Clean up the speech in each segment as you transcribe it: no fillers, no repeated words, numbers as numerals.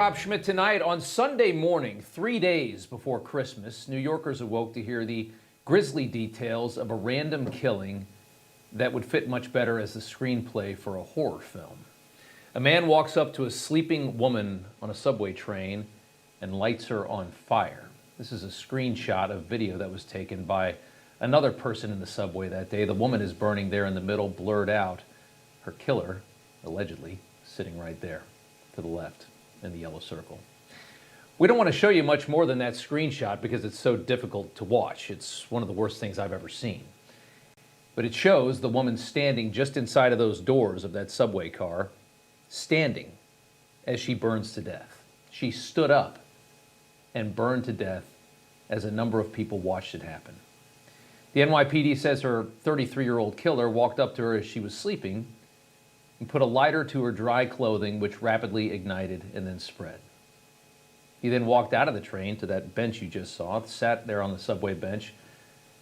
Schmitt Tonight. On Sunday morning, 3 days before Christmas, New Yorkers awoke to hear the grisly details of a random killing that would fit much better as the screenplay for a horror film. A man walks up to a sleeping woman on a subway train and lights her on fire. This is a screenshot of video that was taken by another person in the subway that day. The woman is burning there in the middle, blurred out. Her killer, allegedly, sitting right there to the left in the yellow circle. We don't want to show you much more than that screenshot because it's so difficult to watch. It's one of the worst things I've ever seen. But it shows the woman standing just inside of those doors of that subway car, standing as she burns to death. She stood up and burned to death as a number of people watched it happen. The NYPD says her 33-year-old killer walked up to her as she was sleeping and put a lighter to her dry clothing, which rapidly ignited and then spread. He then walked out of the train to that bench you just saw, sat there on the subway bench,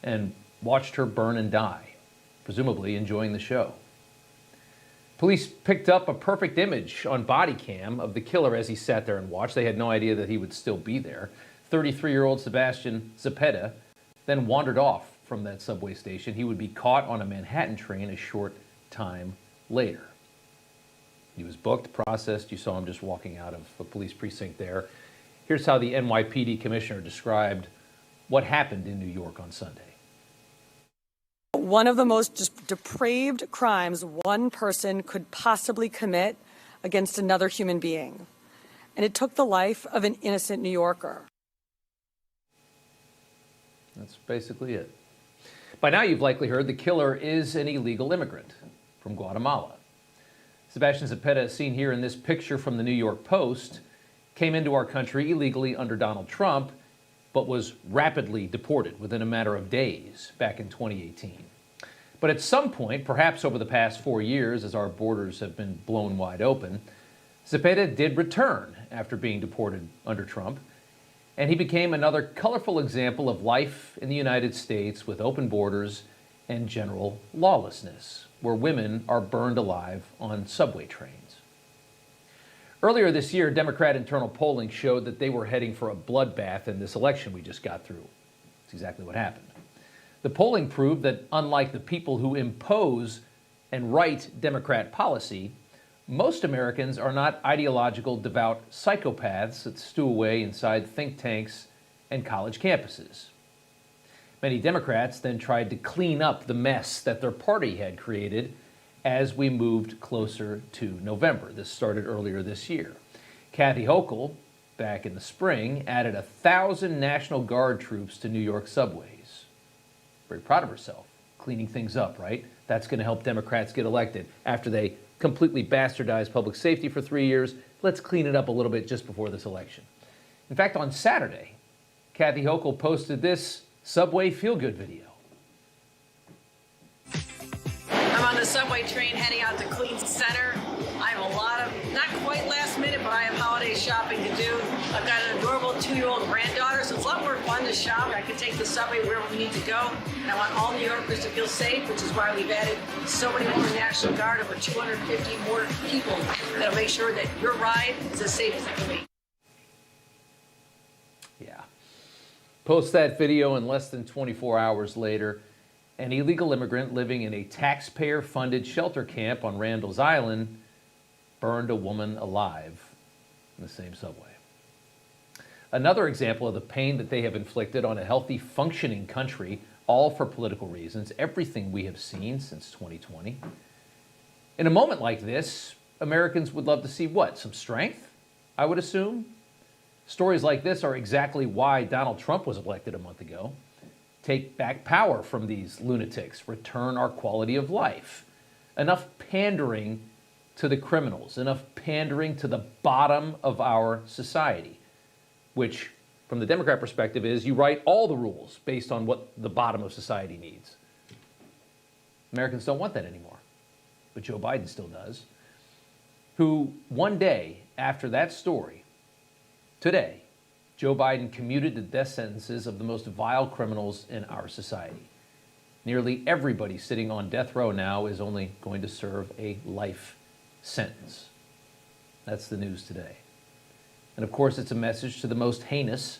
and watched her burn and die, presumably enjoying the show. Police picked up a perfect image on body cam of the killer as he sat there and watched. They had no idea that he would still be there. 33-year-old Sebastian Zepeda then wandered off from that subway station. He would be caught on a Manhattan train a short time later. He was booked, processed. You saw him just walking out of a police precinct there. Here's how the NYPD commissioner described what happened in New York on Sunday. One of the most depraved crimes one person could possibly commit against another human being. And it took the life of an innocent New Yorker. That's basically it. By now you've likely heard the killer is an illegal immigrant from Guatemala. Sebastian Zepeda, seen here in this picture from the New York Post, came into our country illegally under Donald Trump, but was rapidly deported within a matter of days back in 2018. But at some point, perhaps over the past 4 years, as our borders have been blown wide open, Zepeda did return after being deported under Trump, and he became another colorful example of life in the United States with open borders and general lawlessness, where women are burned alive on subway trains. Earlier this year, Democrat internal polling showed that they were heading for a bloodbath in this election we just got through. That's exactly what happened. The polling proved that unlike the people who impose and write Democrat policy, most Americans are not ideological, devout psychopaths that stew away inside think tanks and college campuses. Many Democrats then tried to clean up the mess that their party had created as we moved closer to November. This started earlier this year. Kathy Hochul, back in the spring, added 1,000 National Guard troops to New York subways. Very proud of herself, cleaning things up, right? That's going to help Democrats get elected. After they completely bastardized public safety for 3 years, let's clean it up a little bit just before this election. In fact, on Saturday, Kathy Hochul posted this subway feel-good video. I'm on the subway train heading out to Queens Center. I have a lot of, not quite last minute, but I have holiday shopping to do. I've got an adorable 2-year-old granddaughter, so it's a lot more fun to shop. I can take the subway wherever we need to go. And I want all New Yorkers to feel safe, which is why we've added so many more National Guard, over 250 more people that'll make sure that your ride is as safe as it can be. Yeah. Post that video, and less than 24 hours later, an illegal immigrant living in a taxpayer-funded shelter camp on Randall's Island burned a woman alive in the same subway. Another example of the pain that they have inflicted on a healthy, functioning country, all for political reasons, everything we have seen since 2020. In a moment like this, Americans would love to see what? Some strength, I would assume. Stories like this are exactly why Donald Trump was elected a month ago. Take back power from these lunatics, return our quality of life. Enough pandering to the criminals, enough pandering to the bottom of our society, which, from the Democrat perspective, is you write all the rules based on what the bottom of society needs. Americans don't want that anymore, but Joe Biden still does, who one day after that story, today, Joe Biden commuted the death sentences of the most vile criminals in our society. Nearly everybody sitting on death row now is only going to serve a life sentence. That's the news today. And of course, it's a message to the most heinous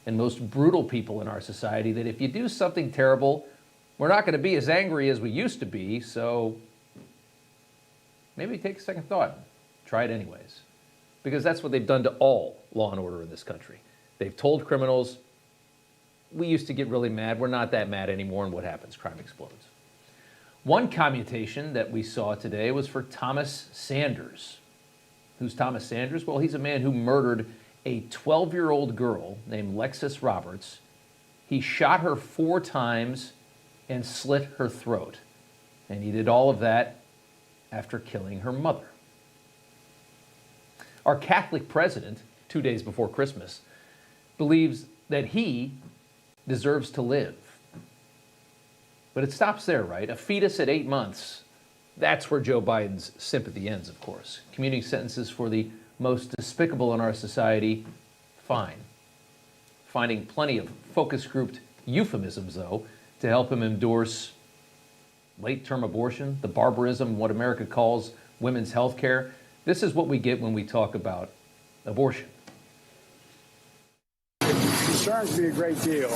and most brutal people in our society that if you do something terrible, we're not going to be as angry as we used to be, so maybe take a second thought. Try it anyways. Because that's what they've done to all law and order in this country. They've told criminals, we used to get really mad. We're not that mad anymore, and what happens? Crime explodes. One commutation that we saw today was for Thomas Sanders. Who's Thomas Sanders? Well, he's a man who murdered a 12-year-old girl named Lexis Roberts. He shot her 4 times and slit her throat. And he did all of that after killing her mother. Our Catholic president, 2 days before Christmas, believes that he deserves to live. But it stops there, right? A fetus at 8 months, that's where Joe Biden's sympathy ends, of course. Commuting sentences for the most despicable in our society, fine. Finding plenty of focus-grouped euphemisms, though, to help him endorse late-term abortion, the barbarism, what America calls women's health care. This is what we get when we talk about abortion. It concerns me a great deal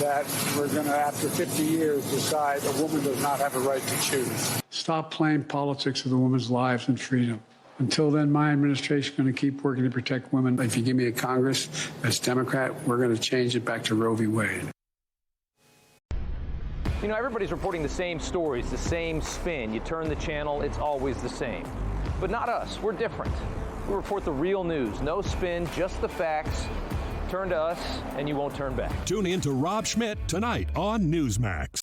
that we're going to, after 50 years, decide a woman does not have a right to choose. Stop playing politics of the women's lives and freedom. Until then, my administration is going to keep working to protect women. If you give me a Congress that's Democrat, we're going to change it back to Roe v. Wade. You know, everybody's reporting the same stories, the same spin. You turn the channel, it's always the same. But not us. We're different. We report the real news. No spin, just the facts. Turn to us, and you won't turn back. Tune in to Rob Schmitt Tonight on Newsmax.